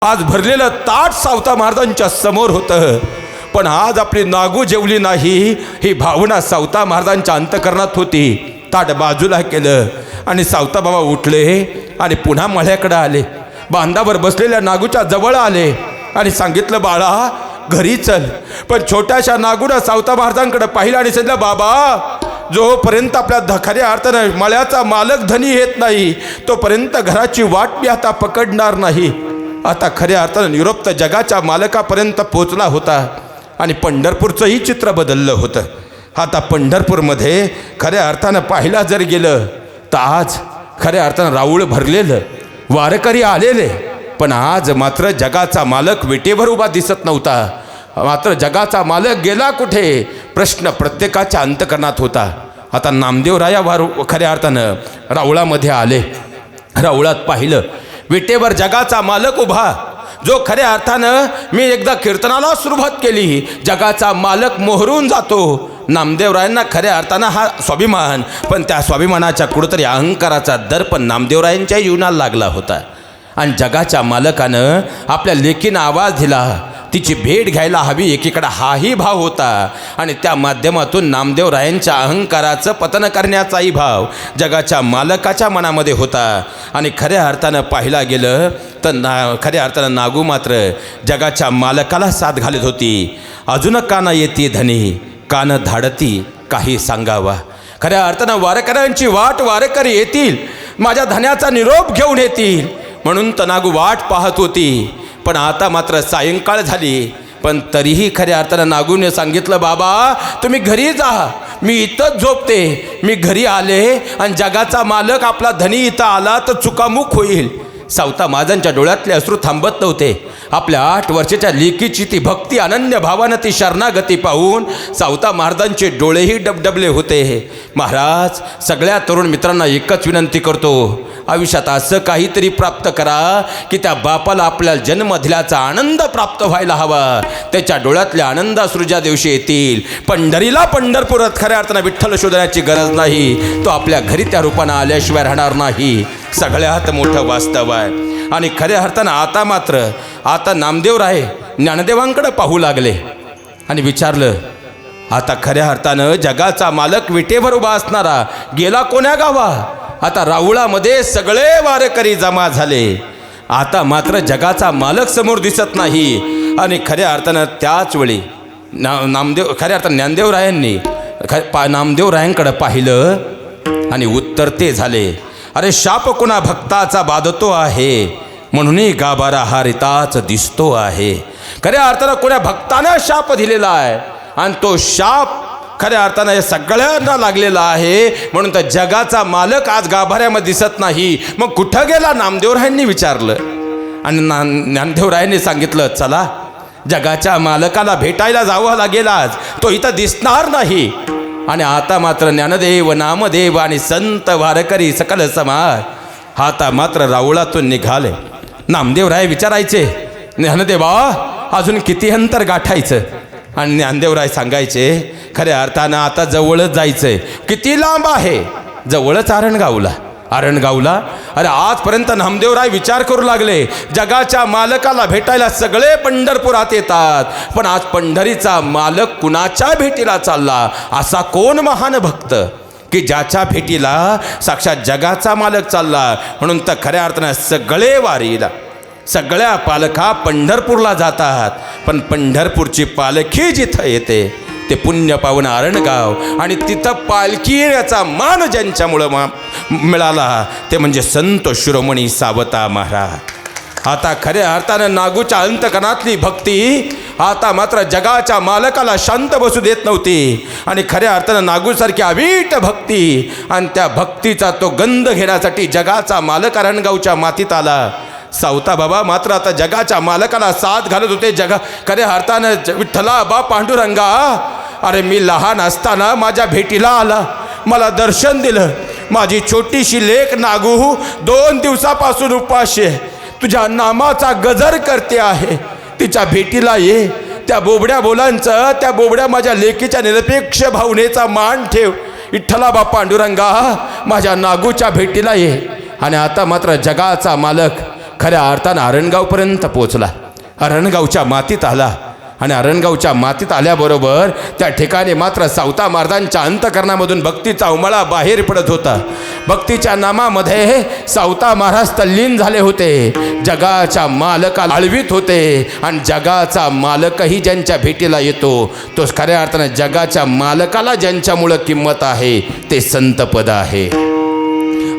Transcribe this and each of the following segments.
आज भरलेलं ताट सावता महाराजांच्या समोर होतं, पण आज आपली नागू जेवली नाही ही भावना सावता महाराजांच्या अंतकरणात होती. ताट बाजूला केलं आणि सावता बाबा उठले आणि पुन्हा मळ्याकडे आले. बांधावर बसलेल्या नागूच्या जवळ आले आणि सांगितलं, बाळा घरी चल. पण छोट्याशा नागूनं सावता महाराजांकडे पाहिलं आणि सांगितलं, बाबा जोपर्यंत आपल्या खऱ्या अर्थानं मळ्याचा मालक धनी येत नाही तोपर्यंत घराची वाट मी आता पकडणार नाही. आता खऱ्या अर्थानं निरोप तर जगाच्या मालकापर्यंत पोचला होता आणि पंढरपूरचंही चित्र बदललं होतं. आता पंढरपूरमध्ये खऱ्या अर्थानं पाहिला जर गेलं तर आज खऱ्या अर्थानं राऊळ भरलेलं, वारकरी आलेले, पण आज मात्र जगाचा मालक विटेवर उभा दिसत नव्हता. मात्र जगाचा मालक गेला कुठे प्रश्न प्रत्येकाच्या अंतकरणात होता. आता नामदेवराया खऱ्या अर्थानं राऊळामध्ये आले. राऊळात पाहिलं विटेवर जगाचा मालक उभा, जो खऱ्या अर्थानं मी एकदा कीर्तनाला सुरुवात केली, जगाचा मालक मोहरून जातो. नामदेवरायांना खऱ्या अर्थानं हा स्वाभिमान, पण त्या स्वाभिमानाच्या कुठंतरी अहंकाराचा दर्पण नामदेवरायांच्या जीवनाला लागला होता. आणि जगाच्या मालकानं आपल्या लेकीनं आवाज दिला, तिची भेट घ्यायला हवी एकीकडे हाही भाव होता. आणि त्या माध्यमातून नामदेवरायांच्या अहंकाराचं पतन करण्याचाही भाव जगाच्या मालकाच्या मनामध्ये होता. आणि खऱ्या अर्थानं पाहिला गेलं तर खऱ्या अर्थानं नागू मात्र जगाच्या मालकाला साथ घालत होती. अजून काना येते धनी, कान धाडती काही सांगावा. खऱ्या अर्थानं वारकऱ्यांची वाट वारकरी येतील, माझ्या धन्याचा निरोप घेऊन येतील म्हणून तर नागू वाट पाहत होती. पण आता मात्र सायंकाळ झाली, पण तरीही खऱ्या अर्थानं नागूने सांगितलं, बाबा तुम्ही घरी जा, मी इथंच झोपते. मी घरी आले आणि जगाचा मालक आपला धनी इथं आला तर चुकामुक होईल. सावता महाराजांच्या डोळ्यातले अश्रू थांबत नव्हते. आपल्या 8 वर्षाच्या लेकीची ती भक्ती अनन्य भावानं ती शरणागती पाहून सावता महाराजांचे डोळेही डबडबले होते. महाराज सगळ्या तरुण मित्रांना एकच विनंती करतो, आयुष्यात असं काहीतरी प्राप्त करा की त्या बापाला आपल्या जन्म दिल्याचा आनंद प्राप्त व्हायला हवा. त्याच्या डोळ्यातल्या आनंदाश्रू ज्या दिवशी येतील, पंढरीला पंढरपुरात खऱ्या अर्थानं विठ्ठल शोधण्याची गरज नाही, तो आपल्या घरी त्या रूपानं आल्याशिवाय राहणार नाही. सगळ्यात मोठं वास्तव आहे. आणि खऱ्या अर्थानं आता नामदेवराय ज्ञानदेवांकडे पाहू लागले आणि विचारलं, आता खऱ्या अर्थानं जगाचा मालक विटेवर उभा असणारा गेला कोण्या गावा? आता राऊळामध्ये सगळे वारकरी जमा झाले. आता मात्र जगाचा मालक समोर दिसत नाही. आणि खऱ्या अर्थानं त्याच वेळी खऱ्या अर्थानं ज्ञानदेवरायांनी नामदेवरायांकडे पाहिलं आणि उत्तर ते झाले, अरे शाप कोणा भक्ताचा बाधतो आहे, म्हणूनही गाभारा हा रिताच दिसतो आहे. खऱ्या अर्थानं कोण्या भक्तानं शाप दिलेला आहे आणि तो शाप खऱ्या अर्थानं हे सगळ्यांना लागलेला आहे. म्हणून तर जगाचा मालक आज गाभाऱ्यामध्ये दिसत नाही. मग कुठं गेला? नामदेवरायांनी विचारलं आणि ज्ञानदेवरायांनी सांगितलं, चला जगाच्या मालकाला भेटायला जावं लागेल, आज तो इथं दिसणार नाही. आणि आता मात्र ज्ञानदेव नामदेव आणि संत वारकरी सकल समाज आता मात्र राऊळातून निघाले. नामदेवराय विचारायचे, ज्ञानदेवा अजून किती अंतर गाठायचं? आणि ज्ञानदेवराय सांगायचे, खऱ्या अर्थानं आता जवळच जायचंय. किती लांब आहे? जवळच आरणगावला. अरे आजपर्यंत नामदेवराय विचार करू लागले, जगाच्या मालकाला भेटायला सगळे पंढरपुरात येतात, पण आज पंढरीचा मालक कुणाच्या भेटीला चालला? असा कोण महान भक्त की ज्याच्या भेटीला साक्षात जगाचा मालक चालला? म्हणून तर खऱ्या अर्थानं सगळे वारीला, सगळ्या पालखा पंढरपूरला जातात, पण पंढरपूरची पालखी जिथं येते ते पुण्य पावन आरणगाव. आणि तिथं पालखी येण्याचा मान ज्यांच्यामुळं मिळाला ते म्हणजे संत शिरोमणी सावता महाराज. आता खऱ्या अर्थानं नागूच्या अंतकणातली भक्ती आता मात्र जगाच्या मालकाला शांत बसू देत नव्हती. आणि खऱ्या अर्थानं नागूसारखी अवीट भक्ती, आणि त्या भक्तीचा तो गंध घेण्यासाठी जगाचा मालक आरणगावच्या मातीत आला. सावता बाबा मात्र आता जगाच्या मालकाला साथ घालत होते. खऱ्या अर्थानं विठ्ठला बा पांडुरंगा, अरे मी लहान असताना माझ्या भेटीला आला, मला दर्शन दिलं. माझी छोटीशी लेक नागू 2 दिवसापासून उपाशी आहे, तुझ्या नामाचा गजर करते आहे, तिच्या भेटीला ये. त्या बोबड्या बोलांचं, त्या बोबड्या माझ्या लेकीच्या निरपेक्ष भावनेचा मान ठेव. विठ्ठला बा पांडुरंगा माझ्या नागूच्या भेटीला ये. आणि आता मात्र जगाचा मालक खऱ्या अर्थानं अरणगावपर्यंत पोचला. अरणगावच्या मातीत आला आणि अरणगावच्या मातीत आल्याबरोबर त्या ठिकाणी मात्र सावता महाराजांच्या अंतकरणामधून भक्तीचा उमळा बाहेर पडत होता. भक्तीच्या नामामध्ये सावता महाराज तल्लीन झाले होते. जगाच्या मालकाला आळवीत होते आणि जगाचा मालकही ज्यांच्या भेटीला येतो तोच खऱ्या अर्थानं जगाच्या मालकाला ज्यांच्यामुळं किंमत आहे ते संतपद आहे.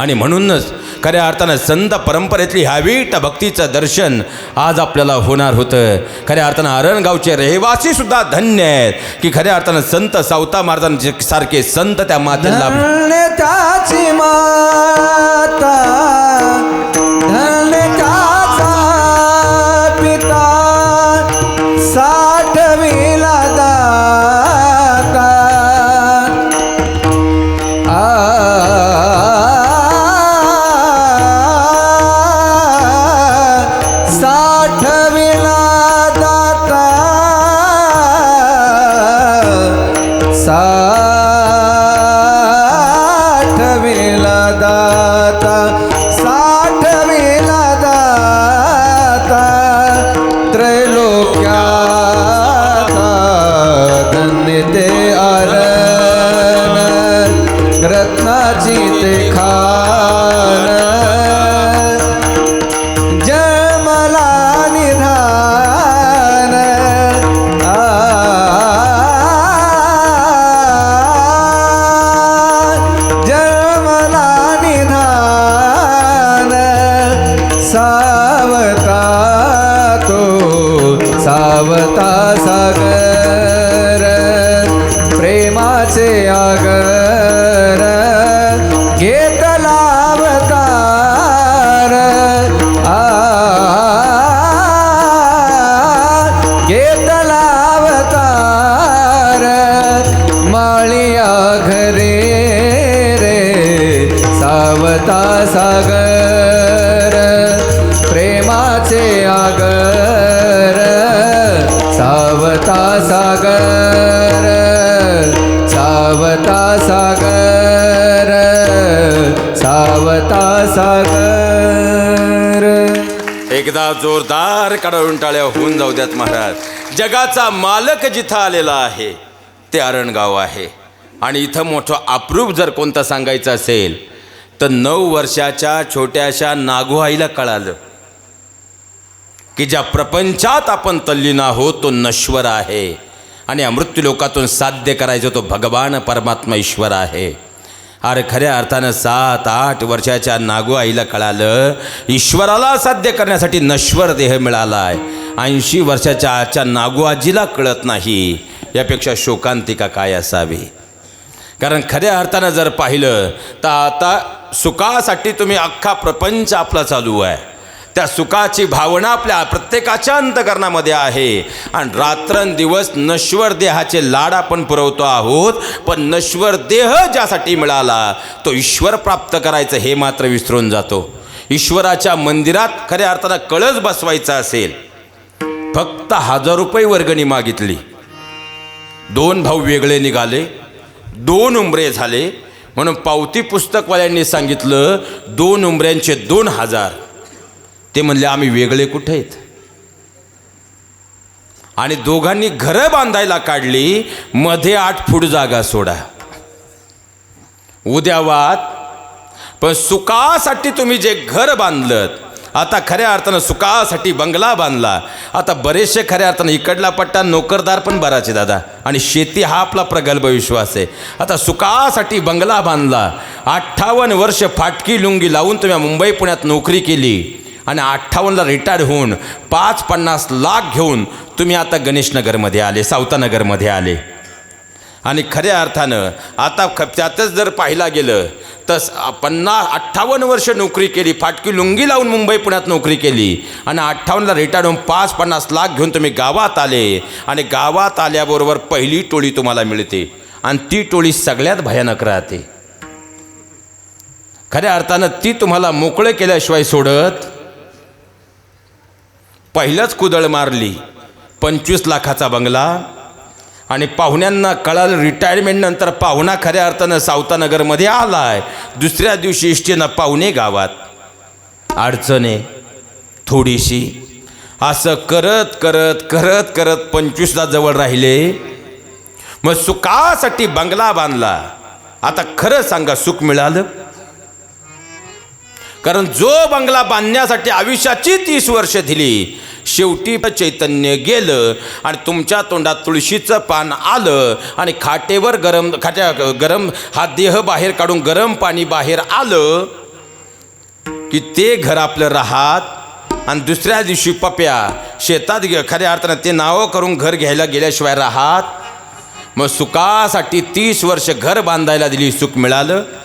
आणि म्हणूनच खऱ्या अर्थानं संत परंपरेतली हवीट भक्तीचं दर्शन आज आपल्याला होणार होतं. खऱ्या अर्थानं अरणगावचे रहिवासी सुद्धा धन्य आहेत की खऱ्या अर्थानं संत सावता महाराजांचे सारखे संत त्या मातेला त्याची माता धन्य त्याचा पिता साठविला दाता साठविला दाता साठविला दाता साठविला दाता त्रैलोक्याचा धन्य ते अरण रत्नाची ते खान जमला निधान जमला निधान सावता तो सावता सागर प्रेमाचे आगर घेतला अवतार घेतला अवतार माळिया घरे रे सावता सागर प्रेमाचे आगर सावता सागर सावता सागर सावता सागर. एकदा जोरदार कडवून टाळ्या होऊन जाऊ द्यात महाराज. जगाचा मालक जिथं आलेला आहे ते अरणगाव आहे. आणि इथं मोठं अप्रूप जर कोणतं सांगायचं असेल तर 9 वर्षाच्या छोट्याशा नागू आईला कळालं की ज्या प्रपंचात आपण तल्लीन आहोत तो नश्वर आहे आणि अमृत्यू लोकातून साध्य करायचं तो भगवान परमात्मा ईश्वर आहे. अरे खऱ्या अर्थानं 7-8 वर्षाच्या नागू आईला कळालं ईश्वराला साध्य करण्यासाठी नश्वर देह मिळाला आहे. 80 वर्षाच्या आजच्या नागू आजीला कळत नाही. यापेक्षा शोकांतिका काय असावी. कारण खऱ्या अर्थानं जर पाहिलं तर आता सुखासाठी तुम्ही अख्खा प्रपंच आपला चालू आहे. त्या सुखाची भावना आपल्या प्रत्येकाच्या अंतकरणामध्ये आहे आणि रात्रंदिवस नश्वर देहाचे लाड आपण पुरवतो आहोत. पण नश्वर देह ज्यासाठी मिळाला तो ईश्वर प्राप्त करायचं हे मात्र विसरून जातो. ईश्वराच्या मंदिरात खऱ्या अर्थानं कळस बसवायचा असेल फक्त 1000 रुपये वर्गणी मागितली. 2 भाऊ वेगळे निघाले, 2 उंबरे झाले म्हणून पावती पुस्तकवाल्यांनी सांगितलं 2 उंबऱ्यांचे 2000. ते म्हणले आम्ही वेगळे कुठे आहेत. आणि दोघांनी घरं बांधायला काढली. मध्ये 8 फूट जागा सोडा. उद्या वाद. पण सुखासाठी तुम्ही जे घर बांधलं आता खऱ्या अर्थानं सुखासाठी बंगला बांधला. आता बरेचसे खऱ्या अर्थानं इकडला पट्टा नोकरदार पण बराचे दादा आणि शेती हा आपला प्रगल्भ विश्वास आहे. आता सुखासाठी बंगला बांधला. 58 वर्ष फाटकी लुंगी लावून तुम्ही मुंबई पुण्यात नोकरी केली आणि 58ला रिटायर्ड होऊन 50-50 लाख घेऊन तुम्ही आता गणेशनगरमध्ये आले, सावतानगरमध्ये आले. आणि खऱ्या अर्थानं आता त्यातच जर पाहिला गेलं तर 58 वर्ष नोकरी केली, फाटकी लुंगी लावून मुंबई पुण्यात नोकरी केली आणि 58ला रिटायर्ड होऊन 50-50 लाख घेऊन तुम्ही गावात आले. आणि गावात आल्याबरोबर पहिली टोळी तुम्हाला मिळते आणि ती टोळी सगळ्यात भयानक राहते. खऱ्या अर्थानं ती तुम्हाला मोकळं केल्याशिवाय सोडत. पहिलंच कुदळ मारली 25 लाखाचा बंगला आणि पाहुण्यांना कळालं रिटायरमेंट नंतर पाहुणा खऱ्या अर्थानं सावतानगरमध्ये आलाय. दुसऱ्या दिवशी इष्टीनं पाहुणे गावात. अडचण आहे. थोडीशी. असं करत करत करत करत 25ला जवळ राहिले. मग सुखासाठी बंगला बांधला. आता खरं सांगा, सुख मिळालं? कारण जो बंगला बांधण्यासाठी आयुष्याची 30 वर्ष दिली, शेवटी चैतन्य गेलं आणि तुमच्या तोंडात तुळशीचं पान आलं आणि खाटेवर गरम हा देह बाहेर काढून गरम पाणी बाहेर आलं की ते घर आपलं राहत आणि दुसऱ्या दिवशी पप्या शेतात खऱ्या अर्थानं ते नावं करून घर घ्यायला गेल्याशिवाय राहत. मग सुखासाठी 30 वर्ष घर बांधायला दिली, सुख मिळालं?